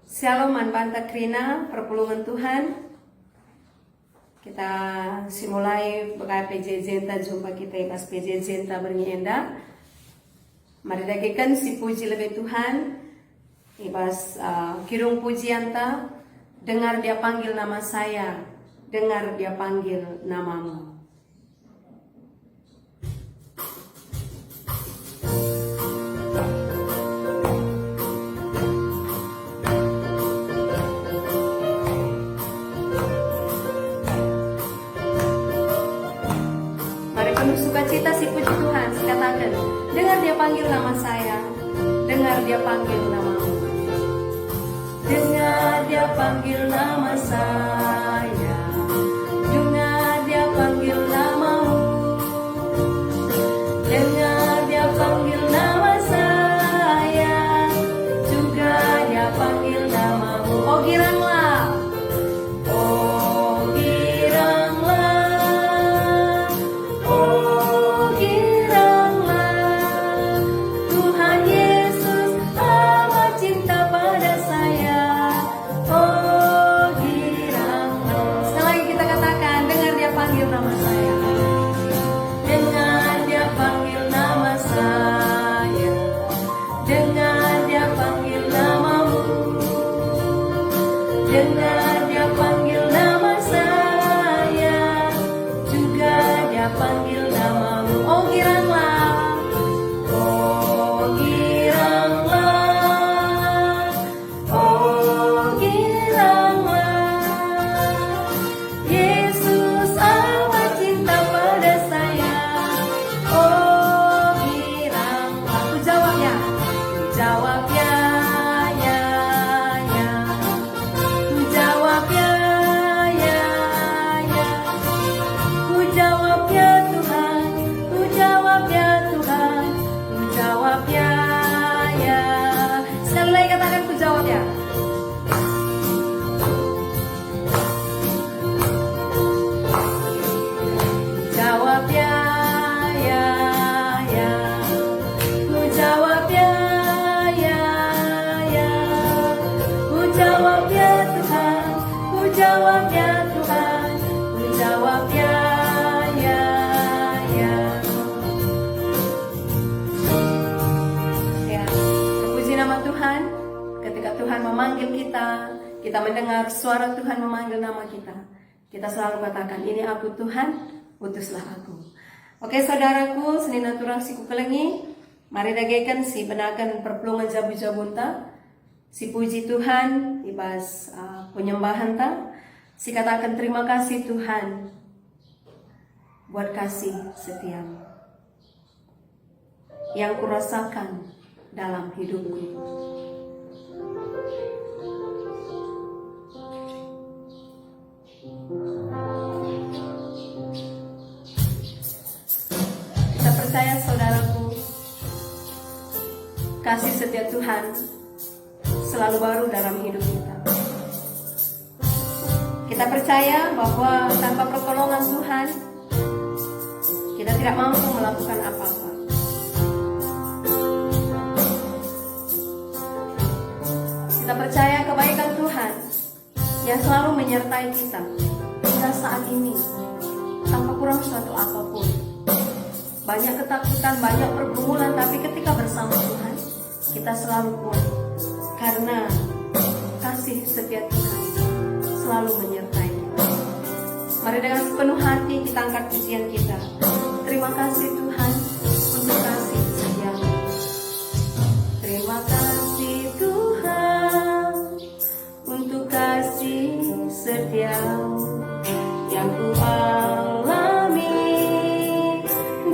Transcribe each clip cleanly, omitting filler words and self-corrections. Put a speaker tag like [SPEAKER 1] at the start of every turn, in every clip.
[SPEAKER 1] Shalom Manbanta Krina, perpulungan Tuhan. Kita simulai bekai PJJ ta jumpa kita pas PJJ ta bernienda. Mari dagikan si puji lebih Tuhan. Ibas kirung pujian ta, dengar dia panggil nama saya, dengar dia panggil namamu. Sukacita si puji Tuhan, katakan, dengar dia panggil nama saya, dengar dia panggil namamu. Dengar dia panggil nama saya, dengar dia panggil namamu. Dengar dia panggil nama saya, juga dia panggil namamu. Oh giranglah, oh giranglah, oh dengar dia panggil nama saya, juga dia panggil namamu. Oh giranglah, oh giranglah, oh giranglah. Yesus amat cinta pada saya. Oh giranglah. Aku jawab ya, jawab ya. Jawab ya Tuhan, ku jawab ya, ya, ya. Ya, terpuji nama Tuhan. Ketika Tuhan memanggil kita, kita mendengar suara Tuhan memanggil nama kita. Kita selalu katakan, ini aku Tuhan, utuslah aku. Oke saudaraku, senin naturang siku kelengi, mari dagaikan si benakan perpulungan jabu-jabunta. Si puji Tuhan, ibas penyembahan ta. Si katakan terima kasih Tuhan buat kasih setiamu yang kurasakan dalam hidupku. Kita percaya saudaraku, kasih setia Tuhan selalu baru dalam hidup kita. Kita percaya bahwa tanpa pertolongan Tuhan, kita tidak mampu melakukan apa-apa. Kita percaya kebaikan Tuhan yang selalu menyertai kita hingga saat ini, tanpa kurang suatu apapun. Banyak ketakutan, banyak pergumulan, tapi ketika bersama Tuhan, kita selalu kuat. Karena kasih setia Tuhan selalu menyertai kita. Mari dengan sepenuh hati kita angkat pujian kita. Terima kasih Tuhan untuk kasih setiamu. Terima kasih Tuhan untuk kasih setiamu yang ku alami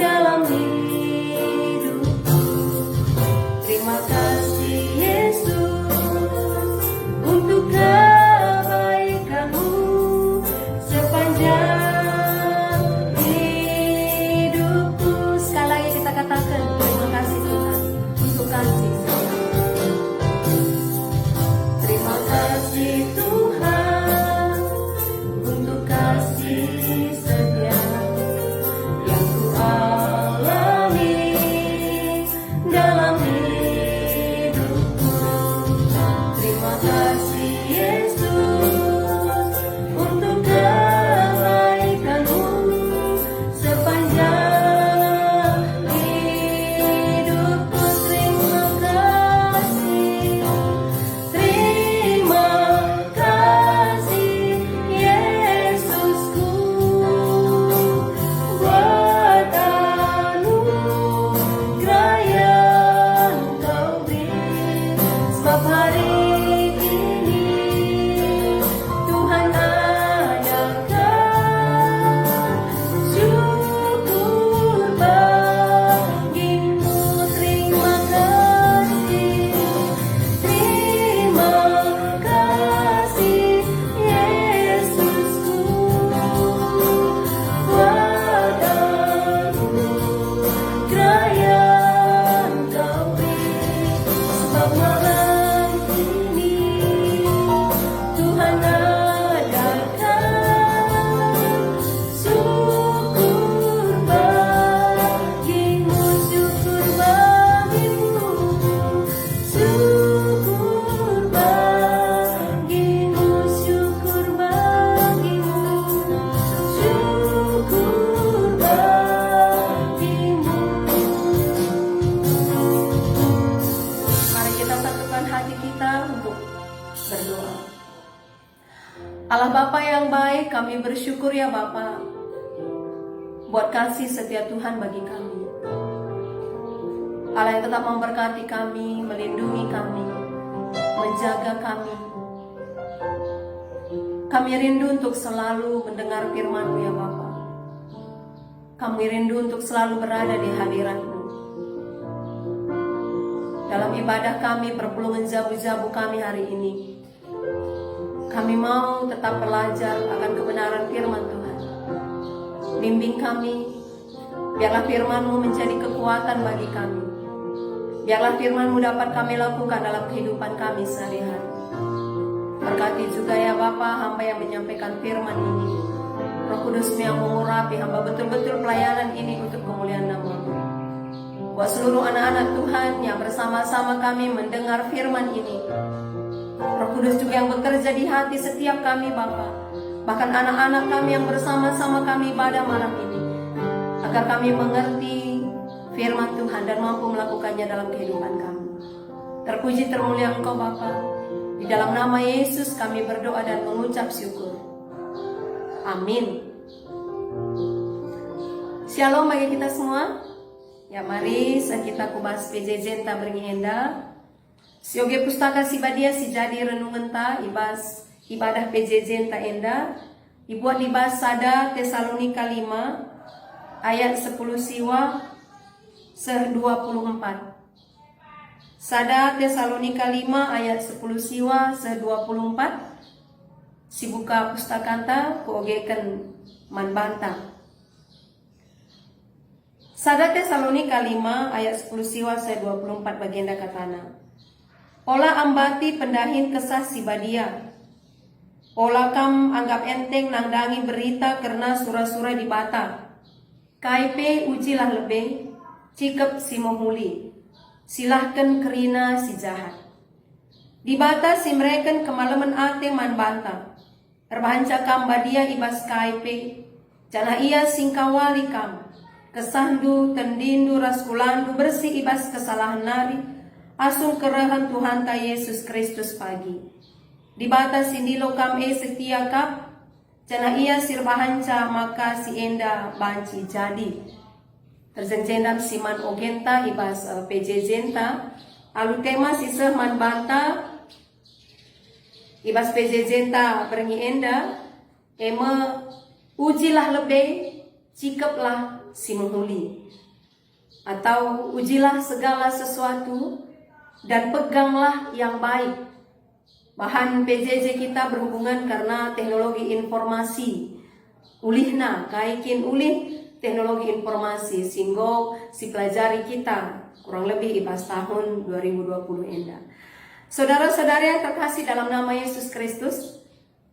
[SPEAKER 1] dalam hidupku. Terima kasih Yesus untuk kebaikanmu sepanjang hidupku. menyatukan hati kita untuk berdoa. Allah Bapa yang baik, kami bersyukur ya Bapa buat kasih setia Tuhan bagi kami. Allah yang tetap memberkati kami, melindungi kami, menjaga kami. Kami rindu untuk selalu mendengar firman-Mu ya Bapa. Kami rindu untuk selalu berada di hadirat-Mu. Dalam ibadah kami, perpulungan jabu-jabu kami hari ini, kami mau tetap belajar akan kebenaran firman Tuhan. Bimbing kami, biarlah firman-Mu menjadi kekuatan bagi kami. Biarlah firman-Mu dapat kami lakukan dalam kehidupan kami sehari-hari. Berkati juga ya Bapa hamba yang menyampaikan firman ini. Roh Kudus-Mu yang mengurapi hamba betul-betul pelayanan ini untuk kemuliaan nama-Mu. Buat seluruh anak-anak Tuhan yang bersama-sama kami mendengar firman ini, Roh Kudus juga yang bekerja di hati setiap kami Bapa, bahkan anak-anak kami yang bersama-sama kami ibadah malam ini, agar kami mengerti firman Tuhan dan mampu melakukannya dalam kehidupan kami. Terpuji termulia Engkau Bapa. Di dalam nama Yesus kami berdoa dan mengucap syukur. Amin. Shalom bagi kita semua. Ya mari kita kubas PJJ ta beringinda. Sioge pustaka si badia si jadi renungan ta ibas ibadah PJJ ta enda. Ibuat ibas Sada Tesalonika 5 ayat 10 siwa 24. Sada Tesalonika 5 ayat 10 siwa 24. Si buka pustakanta kuogekan manbanta. Sada Tesalonika 5 ayat 10 siwa 24 bagian katana. Ola ambati pendahin kesah si badia. Ola kam anggap enteng nangdangi berita karena surah-surah di bata. Kaipe ujilah lebih, cikep si mohuli. Silahkan kerina si jahat. Di bata si mereken kemalaman ate man banta. Erbahanca kam badia ibas kaipe. Jana ia singkawali kam. Kesandu, tendindu, raskulandu, bersih ibas kesalahan nari, asung kerahan Tuhan ta Yesus Kristus pagi. Di batas sindilo kam setia kap, jana ia sirbahanca maka si enda banci jadi. Terjenjendam siman ogenta ibas PJJ-ta, alu tema si sehman banta, ibas PJJ-ta berengi enda, ema ujilah lebih, cikaplah si menghuli, atau ujilah segala sesuatu dan peganglah yang baik. Bahan PJJ kita berhubungan karena teknologi informasi. Ulihna kaikin ulih teknologi informasi singgo si pelajari kita kurang lebih ibas tahun 2020 enda. Saudara-saudara yang terkasih dalam nama Yesus Kristus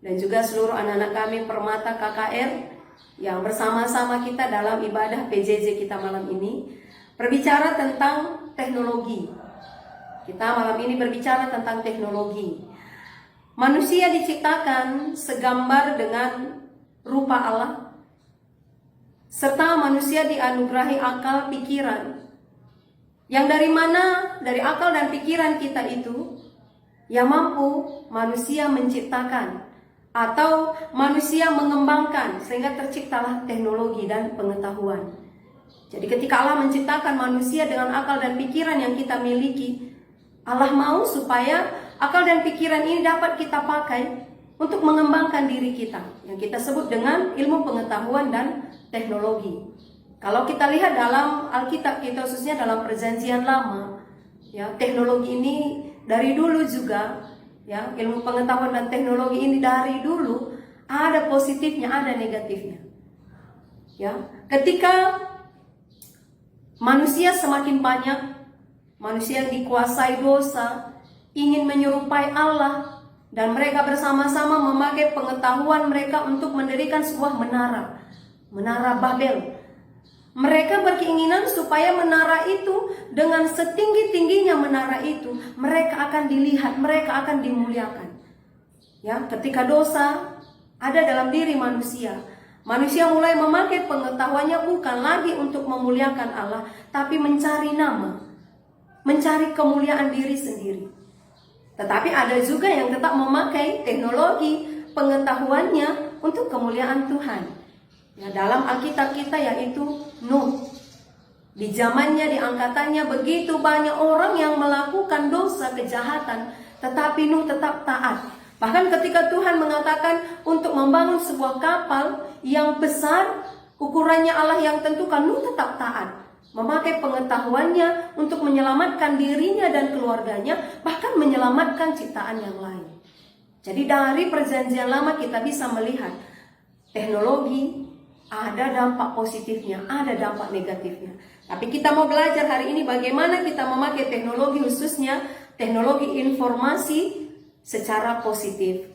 [SPEAKER 1] dan juga seluruh anak-anak kami Permata KKR yang bersama-sama kita dalam ibadah PJJ kita malam ini berbicara tentang teknologi. Kita malam ini berbicara tentang teknologi. Manusia diciptakan segambar dengan rupa Allah, serta manusia dianugerahi akal pikiran. Yang dari mana? Dari akal dan pikiran kita itu yang mampu manusia menciptakan atau manusia mengembangkan sehingga terciptalah teknologi dan pengetahuan. Jadi ketika Allah menciptakan manusia dengan akal dan pikiran yang kita miliki, Allah mau supaya akal dan pikiran ini dapat kita pakai untuk mengembangkan diri kita, yang kita sebut dengan ilmu pengetahuan dan teknologi. Kalau kita lihat dalam Alkitab kita, khususnya dalam Perjanjian Lama, ya, teknologi ini dari dulu juga, ya, ilmu pengetahuan dan teknologi ini dari dulu ada positifnya, ada negatifnya. Ya, ketika manusia semakin banyak, manusia yang dikuasai dosa, ingin menyerupai Allah, dan mereka bersama-sama memakai pengetahuan mereka untuk mendirikan sebuah menara Babel. Mereka berkeinginan supaya menara itu, dengan setinggi-tingginya menara itu, mereka akan dilihat, mereka akan dimuliakan. Ya, ketika dosa ada dalam diri manusia, manusia mulai memakai pengetahuannya bukan lagi untuk memuliakan Allah, tapi mencari nama, mencari kemuliaan diri sendiri. Tetapi ada juga yang tetap memakai teknologi pengetahuannya untuk kemuliaan Tuhan. Ya, dalam Alkitab kita yaitu Nuh. Di zamannya, di angkatannya begitu banyak orang yang melakukan dosa kejahatan, tetapi Nuh tetap taat. Bahkan ketika Tuhan mengatakan untuk membangun sebuah kapal yang besar, ukurannya Allah yang tentukan, Nuh tetap taat. Memakai pengetahuannya untuk menyelamatkan dirinya dan keluarganya, bahkan menyelamatkan ciptaan yang lain. Jadi dari perjanjian lama kita bisa melihat teknologi ada dampak positifnya, ada dampak negatifnya. Tapi kita mau belajar hari ini bagaimana kita memakai teknologi, khususnya teknologi informasi secara positif.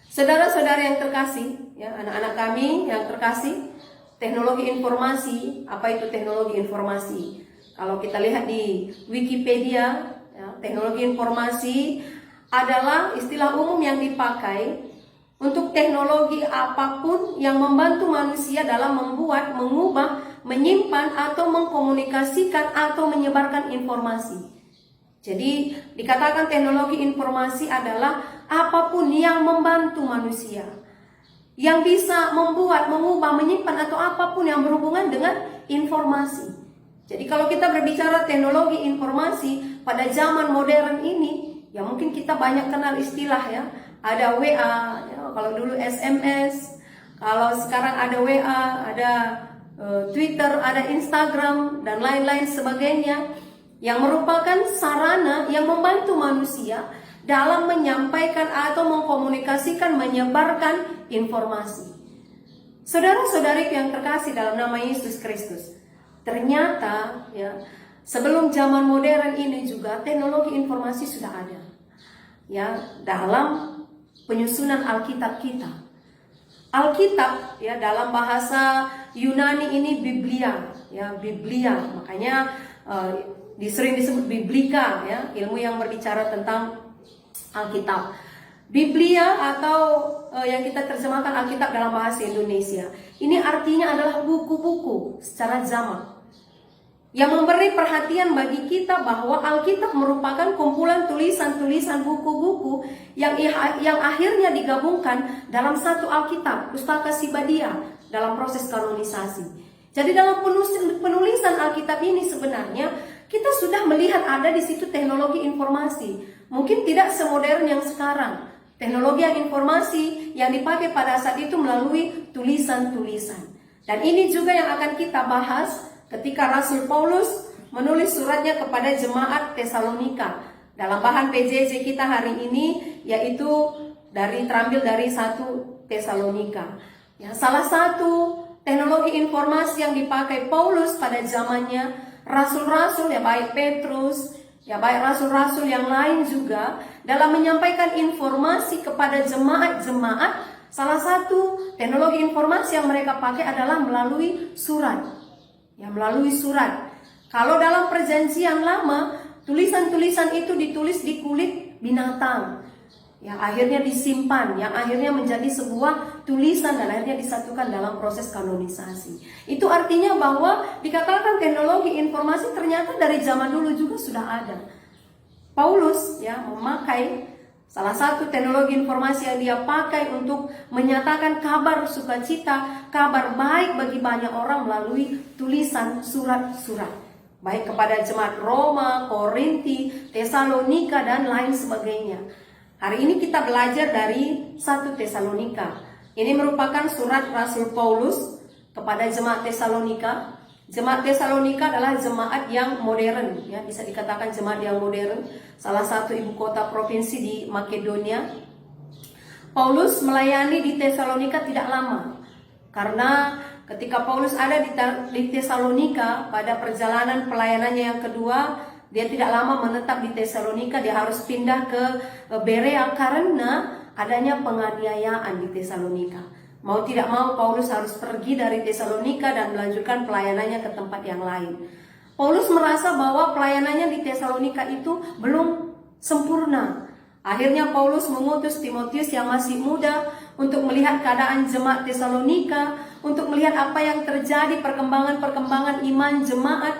[SPEAKER 1] Saudara-saudara yang terkasih, ya, anak-anak kami yang terkasih, teknologi informasi, apa itu teknologi informasi? Kalau kita lihat di Wikipedia, ya, teknologi informasi adalah istilah umum yang dipakai untuk teknologi apapun yang membantu manusia dalam membuat, mengubah, menyimpan, atau mengkomunikasikan atau menyebarkan informasi. Jadi dikatakan teknologi informasi adalah apapun yang membantu manusia, yang bisa membuat, mengubah, menyimpan, atau apapun yang berhubungan dengan informasi. Jadi kalau kita berbicara teknologi informasi pada zaman modern ini, ya mungkin kita banyak kenal istilah, ya. Ada WA, ya, kalau dulu SMS, kalau sekarang ada WA, ada Twitter, ada Instagram, dan lain-lain sebagainya, yang merupakan sarana yang membantu manusia dalam menyampaikan atau mengkomunikasikan, menyebarkan informasi. Saudara-saudari yang terkasih dalam nama Yesus Kristus, ternyata ya sebelum zaman modern ini juga teknologi informasi sudah ada. Ya, dalam penyusunan Alkitab kita. Alkitab ya dalam bahasa Yunani ini Biblia, ya Biblia. Makanya sering disebut Biblika, ya, ilmu yang berbicara tentang Alkitab. Biblia atau yang kita terjemahkan Alkitab dalam bahasa Indonesia, ini artinya adalah buku-buku secara zaman yang memberi perhatian bagi kita bahwa Alkitab merupakan kumpulan tulisan-tulisan buku-buku yang akhirnya digabungkan dalam satu Alkitab, Pustaka Sibadia, dalam proses kanonisasi. Jadi dalam penulisan Alkitab ini sebenarnya kita sudah melihat ada di situ teknologi informasi. Mungkin tidak semodern yang sekarang. Teknologi informasi yang dipakai pada saat itu melalui tulisan-tulisan. Dan ini juga yang akan kita bahas ketika Rasul Paulus menulis suratnya kepada jemaat Tesalonika. Dalam bahan PJJ kita hari ini yaitu terambil dari 1 Tesalonika. Ya, salah satu teknologi informasi yang dipakai Paulus pada zamannya, rasul-rasul ya baik Petrus, ya baik rasul-rasul yang lain juga dalam menyampaikan informasi kepada jemaat-jemaat, salah satu teknologi informasi yang mereka pakai adalah melalui surat. Ya, melalui surat. Kalau dalam perjanjian lama, tulisan-tulisan itu ditulis di kulit binatang. Yang akhirnya disimpan, yang akhirnya menjadi sebuah tulisan dan akhirnya disatukan dalam proses kanonisasi. Itu artinya bahwa dikatakan teknologi informasi ternyata dari zaman dulu juga sudah ada. Paulus ya memakai salah satu teknologi informasi yang dia pakai untuk menyatakan kabar sukacita, kabar baik bagi banyak orang melalui tulisan surat-surat. Baik kepada jemaat Roma, Korinti, Tesalonika, dan lain sebagainya. Hari ini kita belajar dari 1 Tesalonika. Ini merupakan surat Rasul Paulus kepada jemaat Tesalonika. Jemaat Tesalonika adalah jemaat yang modern, ya bisa dikatakan jemaat yang modern, salah satu ibu kota provinsi di Makedonia. Paulus melayani di Tesalonika tidak lama, karena ketika Paulus ada di Tesalonika pada perjalanan pelayanannya yang kedua, dia tidak lama menetap di Tesalonika, dia harus pindah ke Berea karena adanya penganiayaan di Tesalonika. Mau tidak mau Paulus harus pergi dari Tesalonika dan melanjutkan pelayanannya ke tempat yang lain. Paulus merasa bahwa pelayanannya di Tesalonika itu belum sempurna. Akhirnya Paulus mengutus Timotius yang masih muda untuk melihat keadaan jemaat Tesalonika, untuk melihat apa yang terjadi, perkembangan iman jemaat.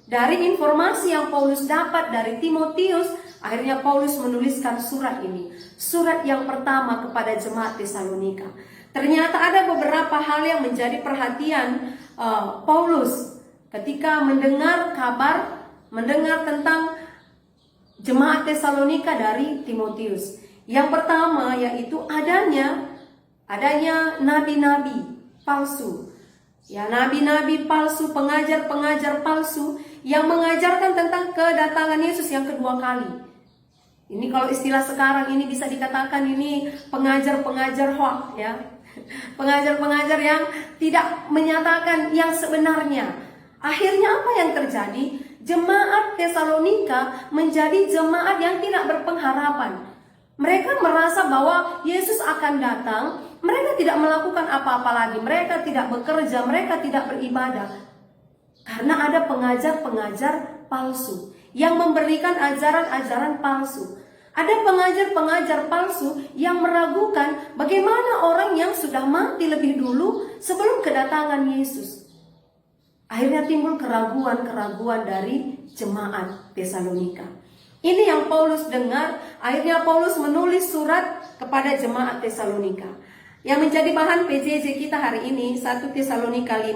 [SPEAKER 1] Dari informasi yang Paulus dapat dari Timotius, Akhirnya Paulus menuliskan surat ini, surat yang pertama kepada jemaat Tesalonika. Ternyata ada beberapa hal yang menjadi perhatian Paulus ketika mendengar kabar, mendengar tentang jemaat Tesalonika dari Timotius. Yang pertama yaitu adanya nabi-nabi palsu. Ya, nabi-nabi palsu, pengajar-pengajar palsu yang mengajarkan tentang kedatangan Yesus yang kedua kali. Ini kalau istilah sekarang ini bisa dikatakan ini pengajar-pengajar hoax, ya. Pengajar-pengajar yang tidak menyatakan yang sebenarnya. Akhirnya apa yang terjadi? Jemaat Tesalonika menjadi jemaat yang tidak berpengharapan. Mereka merasa bahwa Yesus akan datang. Mereka tidak melakukan apa-apa lagi. Mereka tidak bekerja, mereka tidak beribadah. Karena ada pengajar-pengajar palsu yang memberikan ajaran-ajaran palsu. Ada pengajar-pengajar palsu yang meragukan bagaimana orang yang sudah mati lebih dulu sebelum kedatangan Yesus. Akhirnya timbul keraguan-keraguan dari jemaat Tesalonika. Ini yang Paulus dengar. Akhirnya Paulus menulis surat kepada jemaat Tesalonika. Yang menjadi bahan PJJ kita hari ini 1 Tesalonika 5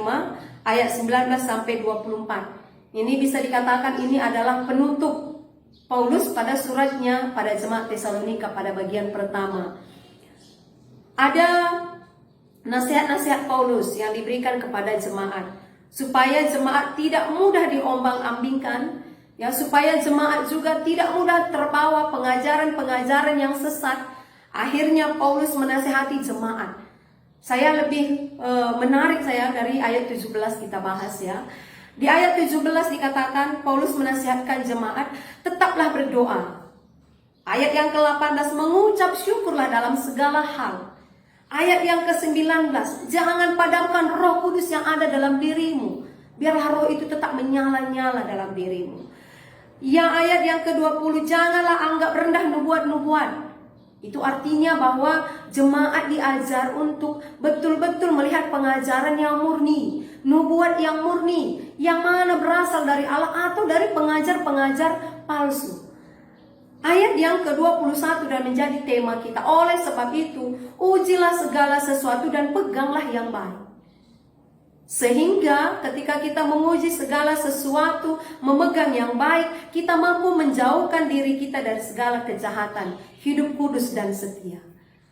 [SPEAKER 1] ayat 19 sampai 24. Ini bisa dikatakan ini adalah penutup Paulus pada suratnya pada jemaat Tesalonika pada bagian pertama. Ada nasihat-nasihat Paulus yang diberikan kepada jemaat supaya jemaat tidak mudah diombang-ambingkan, ya, supaya jemaat juga tidak mudah terbawa pengajaran-pengajaran yang sesat. Akhirnya Paulus menasihati jemaat. Saya lebih menarik saya dari ayat 17 kita bahas, ya. Di ayat 17 dikatakan Paulus menasihatkan jemaat, tetaplah berdoa. Ayat yang ke-18, mengucap syukurlah dalam segala hal. Ayat yang ke-19, jangan padamkan Roh Kudus yang ada dalam dirimu. Biarlah roh itu tetap menyala-nyala dalam dirimu. Yang ayat yang ke-20, janganlah anggap rendah nubuat-nubuat. Itu artinya bahwa jemaat diajar untuk betul-betul melihat pengajaran yang murni, nubuat yang murni, yang mana berasal dari Allah atau dari pengajar-pengajar palsu. Ayat yang ke-21 dan menjadi tema kita. Oleh sebab itu, ujilah segala sesuatu dan peganglah yang baik. Sehingga ketika kita menguji segala sesuatu, memegang yang baik, kita mampu menjauhkan diri kita dari segala kejahatan, hidup kudus dan setia.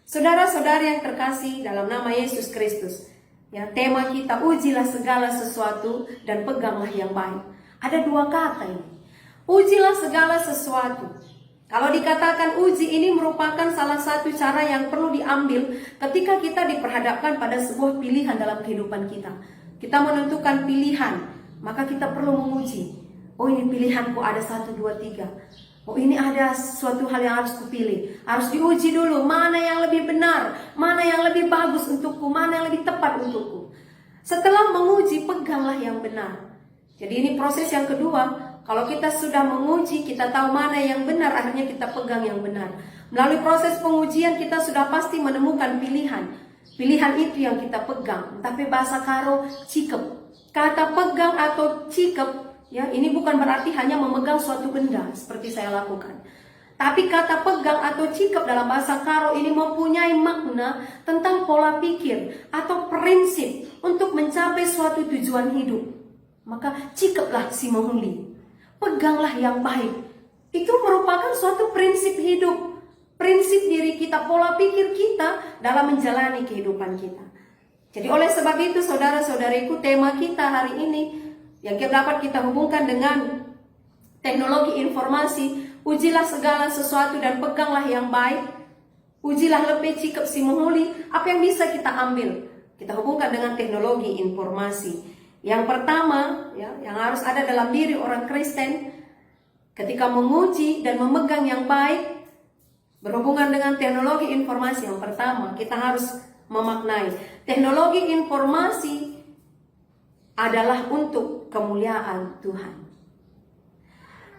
[SPEAKER 1] Saudara-saudari yang terkasih dalam nama Yesus Kristus, ya, tema kita ujilah segala sesuatu dan peganglah yang baik. Ada dua kata ini. Ujilah segala sesuatu. Kalau dikatakan uji ini merupakan salah satu cara yang perlu diambil ketika kita diperhadapkan pada sebuah pilihan dalam kehidupan kita. Kita menentukan pilihan, maka kita perlu menguji. Oh, ini pilihanku ada 1, 2, 3. Oh, ini ada suatu hal yang harus kupilih. Harus diuji dulu, mana yang lebih benar, mana yang lebih bagus untukku, mana yang lebih tepat untukku. Setelah menguji, peganglah yang benar. Jadi ini proses yang kedua. Kalau kita sudah menguji, kita tahu mana yang benar, akhirnya kita pegang yang benar. Melalui proses pengujian, kita sudah pasti menemukan pilihan. Pilihan itu yang kita pegang. Tapi bahasa Karo, cikep. Kata pegang atau cikep, ya, ini bukan berarti hanya memegang suatu benda seperti saya lakukan. Tapi kata pegang atau cikep dalam bahasa Karo ini mempunyai makna tentang pola pikir atau prinsip untuk mencapai suatu tujuan hidup. Maka cikeplah si menghuli. Peganglah yang baik. Itu merupakan suatu prinsip hidup, prinsip diri kita, pola pikir kita dalam menjalani kehidupan kita. Jadi oleh sebab itu saudara-saudariku, tema kita hari ini yang dapat kita hubungkan dengan teknologi informasi, ujilah segala sesuatu dan peganglah yang baik. Ujilah lebih cikep si menghuli. Apa yang bisa kita ambil? Kita hubungkan dengan teknologi informasi. Yang pertama, ya, yang harus ada dalam diri orang Kristen ketika menguji dan memegang yang baik berhubungan dengan teknologi informasi. Yang pertama, kita harus memaknai teknologi informasi adalah untuk kemuliaan Tuhan.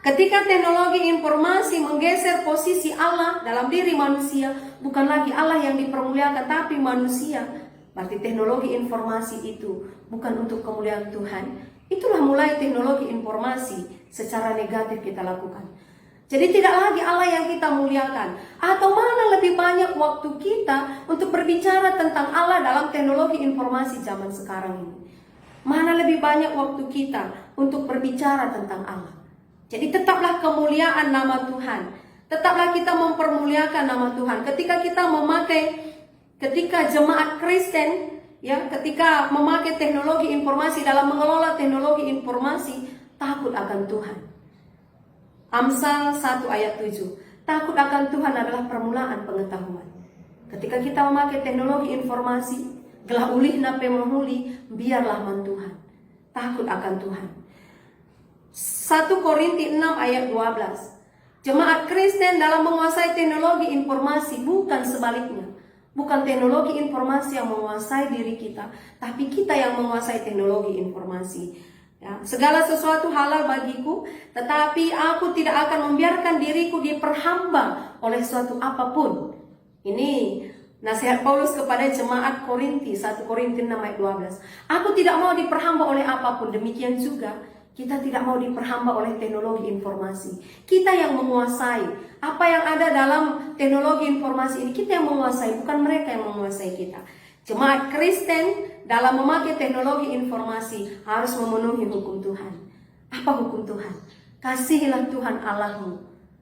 [SPEAKER 1] Ketika teknologi informasi menggeser posisi Allah dalam diri manusia, bukan lagi Allah yang dipermuliakan tapi manusia, berarti teknologi informasi itu bukan untuk kemuliaan Tuhan. Itulah mulai teknologi informasi secara negatif kita lakukan. Jadi tidak lagi Allah yang kita muliakan. Atau mana lebih banyak waktu kita untuk berbicara tentang Allah dalam teknologi informasi zaman sekarang ini? Mana lebih banyak waktu kita untuk berbicara tentang Allah? Jadi tetaplah kemuliaan nama Tuhan. Tetaplah kita mempermuliakan nama Tuhan. Ketika jemaat Kristen, ya, ketika memakai teknologi informasi dalam mengelola teknologi informasi, takut akan Tuhan. Amsal 1 ayat 7. Takut akan Tuhan adalah permulaan pengetahuan. Ketika kita memakai teknologi informasi, gelah ulih nape menghuli, biarlah man Tuhan. Takut akan Tuhan. 1 Korinti 6 ayat 12. Jemaat Kristen dalam menguasai teknologi informasi, bukan sebaliknya. Bukan teknologi informasi yang menguasai diri kita, tapi kita yang menguasai teknologi informasi. Ya, segala sesuatu halal bagiku, tetapi aku tidak akan membiarkan diriku diperhamba oleh suatu apapun. Ini nasihat Paulus kepada jemaat Korinti, 1 Korinti 6 ayat 12. Aku tidak mau diperhamba oleh apapun, demikian juga kita tidak mau diperhamba oleh teknologi informasi. Kita yang menguasai apa yang ada dalam teknologi informasi ini, kita yang menguasai, bukan mereka yang menguasai kita. Jemaat Kristen dalam memakai teknologi informasi harus memenuhi hukum Tuhan. Apa hukum Tuhan? Kasihilah Tuhan Allahmu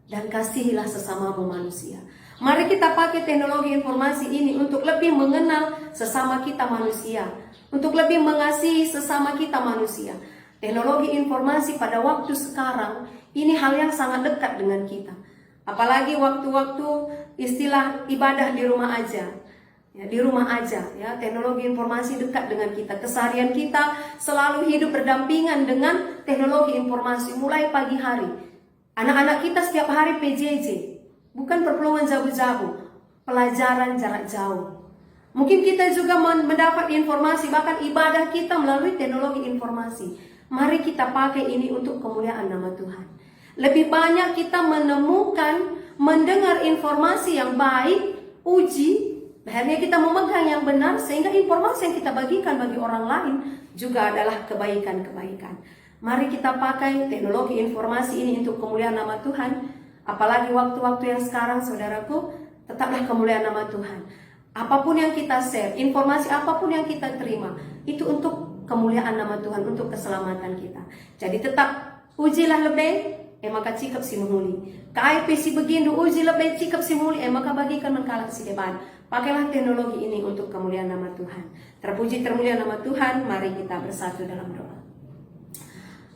[SPEAKER 1] dan kasihilah sesamamu manusia. Mari kita pakai teknologi informasi ini untuk lebih mengenal sesama kita manusia, untuk lebih mengasihi sesama kita manusia. Teknologi informasi pada waktu sekarang ini hal yang sangat dekat dengan kita. Apalagi waktu-waktu istilah ibadah di rumah aja. Ya, di rumah aja, ya, teknologi informasi dekat dengan kita. Keseharian kita selalu hidup berdampingan dengan teknologi informasi mulai pagi hari. Anak-anak kita setiap hari PJJ, bukan perpuluhan jabu-jabu, pelajaran jarak jauh. Mungkin kita juga mendapat informasi, bahkan ibadah kita melalui teknologi informasi. Mari kita pakai ini untuk kemuliaan nama Tuhan. Lebih banyak kita menemukan, mendengar informasi yang baik, uji, akhirnya kita memegang yang benar, sehingga informasi yang kita bagikan bagi orang lain juga adalah kebaikan-kebaikan. Mari kita pakai teknologi informasi ini untuk kemuliaan nama Tuhan. Apalagi waktu-waktu yang sekarang, saudaraku, tetaplah kemuliaan nama Tuhan. Apapun yang kita share, informasi apapun yang kita terima, itu untuk kemuliaan nama Tuhan, untuk keselamatan kita. Jadi tetap ujilah lebih, maka cikap si menghuli. Kaip si begini uji lebih, cikap si menghuli, maka bagikan mengkalak si depan. Pakailah teknologi ini untuk kemuliaan nama Tuhan. Terpuji termulia nama Tuhan. Mari kita bersatu dalam doa.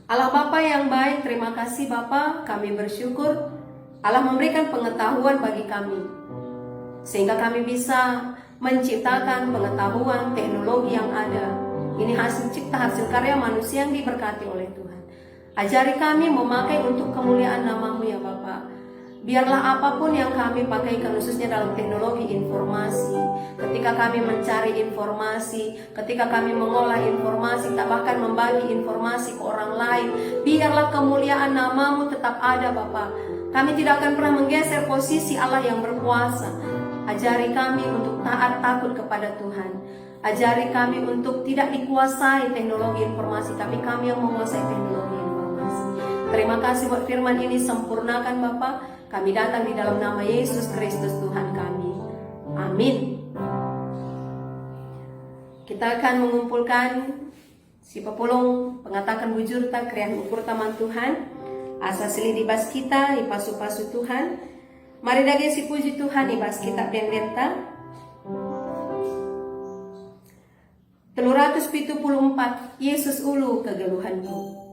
[SPEAKER 1] Allah Bapa yang baik, terima kasih Bapa, kami bersyukur Allah memberikan pengetahuan bagi kami, sehingga kami bisa menciptakan pengetahuan teknologi yang ada. Ini hasil cipta, hasil karya manusia yang diberkati oleh Tuhan. Ajari kami memakai untuk kemuliaan nama-Mu ya Bapa. Biarlah apapun yang kami pakaikan, khususnya dalam teknologi informasi, ketika kami mencari informasi, ketika kami mengolah informasi, bahkan membagi informasi ke orang lain, biarlah kemuliaan nama-Mu tetap ada Bapa. Kami tidak akan pernah menggeser posisi Allah yang berkuasa. Ajari kami untuk taat takut kepada Tuhan. Ajari kami untuk tidak dikuasai teknologi informasi, tapi kami yang menguasai teknologi informasi. Terima kasih buat firman ini, sempurnakan Bapa. Kami datang di dalam nama Yesus Kristus Tuhan kami. Amin. Kita akan mengumpulkan si pepulung pengatakan bujur tak krian ukur taman Tuhan. Asa seli di bas kita, di pasu-pasu Tuhan. Mari dagi si puji Tuhan di bas kita pendeta. 374 Yesus ulu kegeluhanku.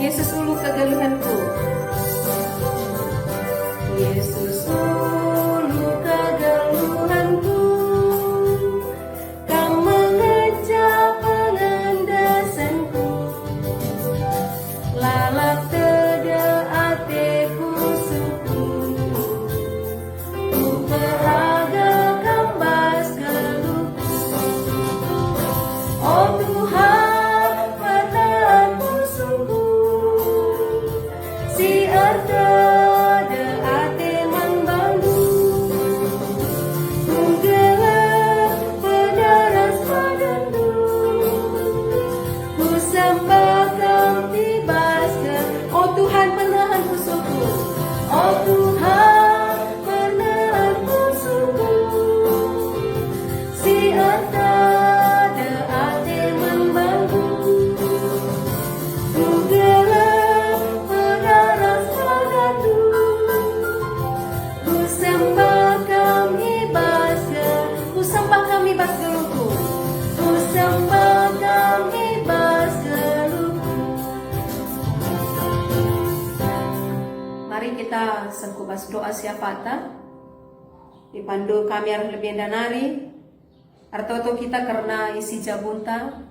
[SPEAKER 1] Yesus ulu kegeluhanku. Yesus ulu kegeluhanku. Kau mengenai ada de ate membantu, menggelar pedaras padandu, ku sembah Kau bebaskan. Oh Tuhan penahan musuhku, oh Tuhan penahan musuhku, si ada de ate membantu, ku gelar pedaras padandu, ku sembah Kau bebaskan. Ku sembah Kau bebaskan luku, ku sembah Kau bebaskan luku. Mari kita sengkubas doa siapata dipandu kami harus lebih danari artoto kita karena isi jabunta.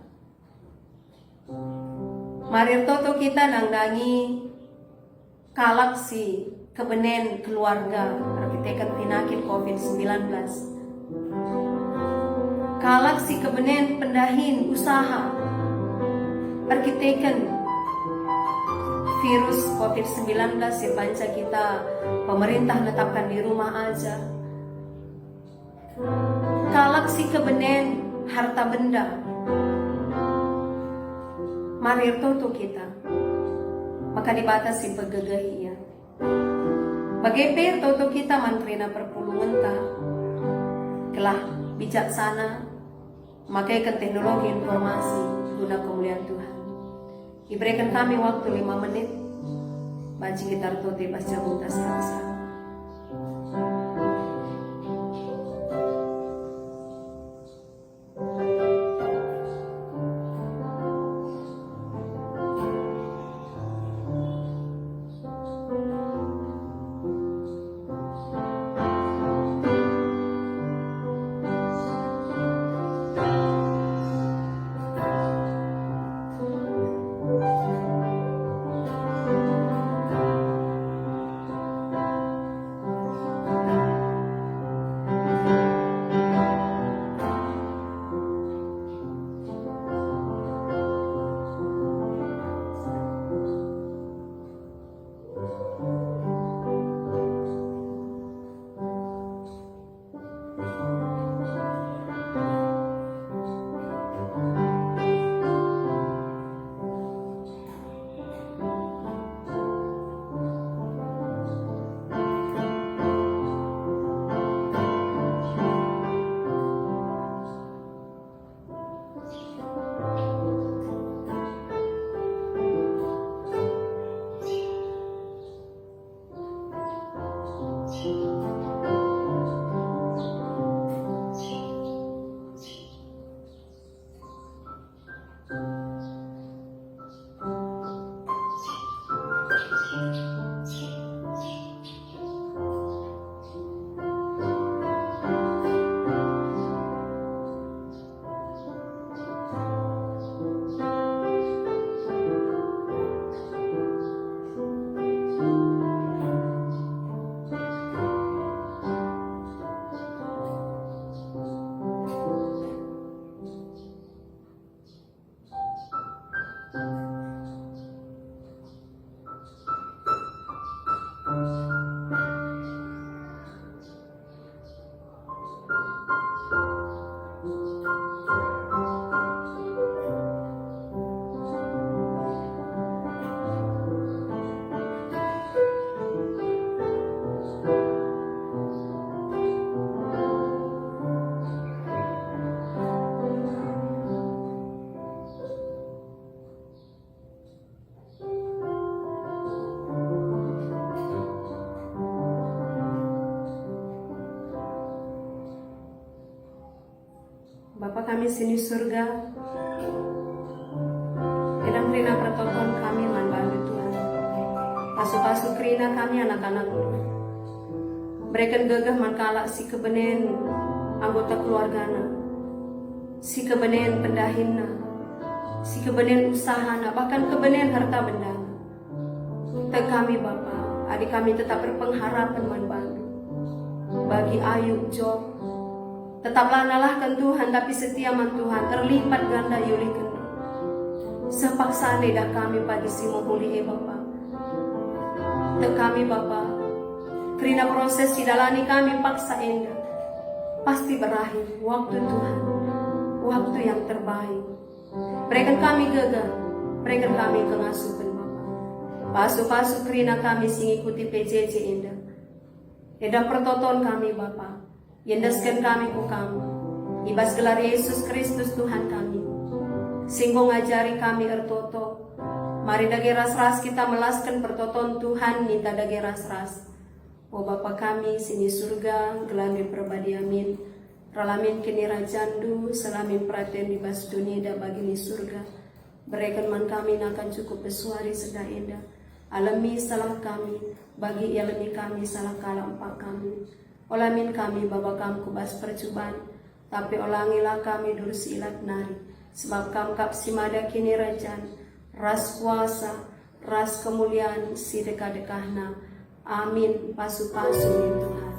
[SPEAKER 1] Mari artoto kita nangdangi kalak si kebenen keluarga arkitekan penyakit COVID-19, kalak si kebenen pendahin usaha arkitekan virus COVID-19 yang panca kita pemerintah netapkan di rumah aja. Kalak si kebenen harta benda, marir toto kita, maka dibatasi pegagahi ya. Bagai toto kita mantrina perpulungan ta, kelah bijaksana, makaikan teknologi informasi guna kemuliaan Tuhan. Diberikan kami waktu 5 menit, baci kita tote pas jabunta sekarang. Bapa kami sini surga, edang rina pertoton kami manbantu Tuhan. Pasu-pasu kerina kami anak-anak berikan gagah mankala si kebenen anggota keluargana, si kebenen pendahinna, si kebenen usahana, bahkan kebenen harta benda. Kita kami Bapa, adik kami tetap berpengharapan manbantu bagi Ayub, Job. Tetaplah nalahkan Tuhan, tapi setia man Tuhan, terlipat ganda yulikan. Sepaksane dah kami pagi si mohuli Bapa. waktu kami Bapa, karena proses dijalani kami paksa Enda, pasti berakhir waktu Tuhan, waktu yang terbaik. Berikan kami gegah, berikan kami kengasuhan Bapa. Pasu-pasu karena kami sing ikuti PJJ Enda. Enda pertoton kami Bapa, yendaskan kami ku kamu. Ibas gelar Yesus Kristus Tuhan kami. Singgo ngajari kami ertoto. Mari dage ras-ras kita melaskan pertoton Tuhan minta dage ras-ras. O Bapa kami sini surga, gelamin perbadi amin. Ralamin kini rajandu, selamin perhatian di bas dunia da bagi ni surga. Berikan man kami akan cukup besuari sedang indah. Alami salah kami, bagi alami kami salah kalah empat kami. Olamin kami Bapa kami kubas percobaan, tapi olangilah kami dursi ilat nari. Sebab kam kap simada kini rajan, ras kuasa, ras kemuliaan si dekah-dekahna. Amin. Pasu-pasu ya Tuhan.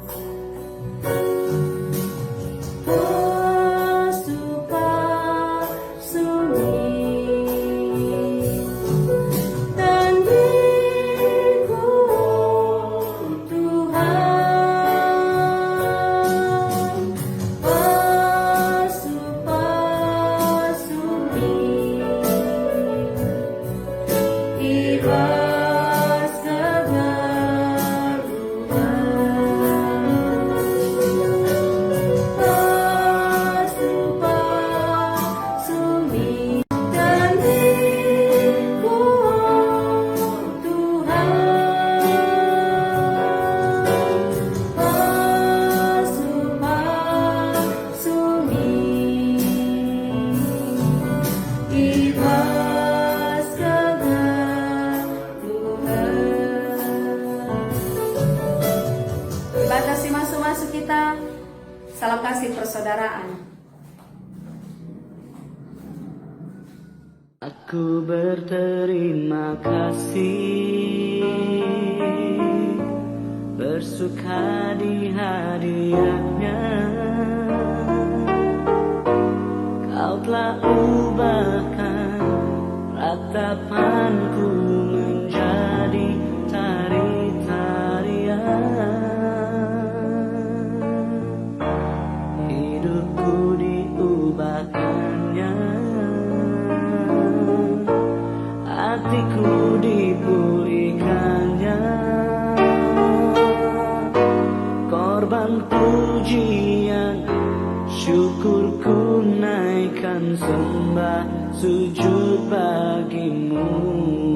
[SPEAKER 1] Batasi masuk-masuk kita. Salam kasih persaudaraan.
[SPEAKER 2] Aku berterima kasih, bersuka di hadiahnya. Kau telah ubahkan ratapanku menjadi tari-tarian. Hidupku diubahkannya, hatiku dipulihkannya. Korban pujian, syukurku naikkan, sembah sujud bagimu.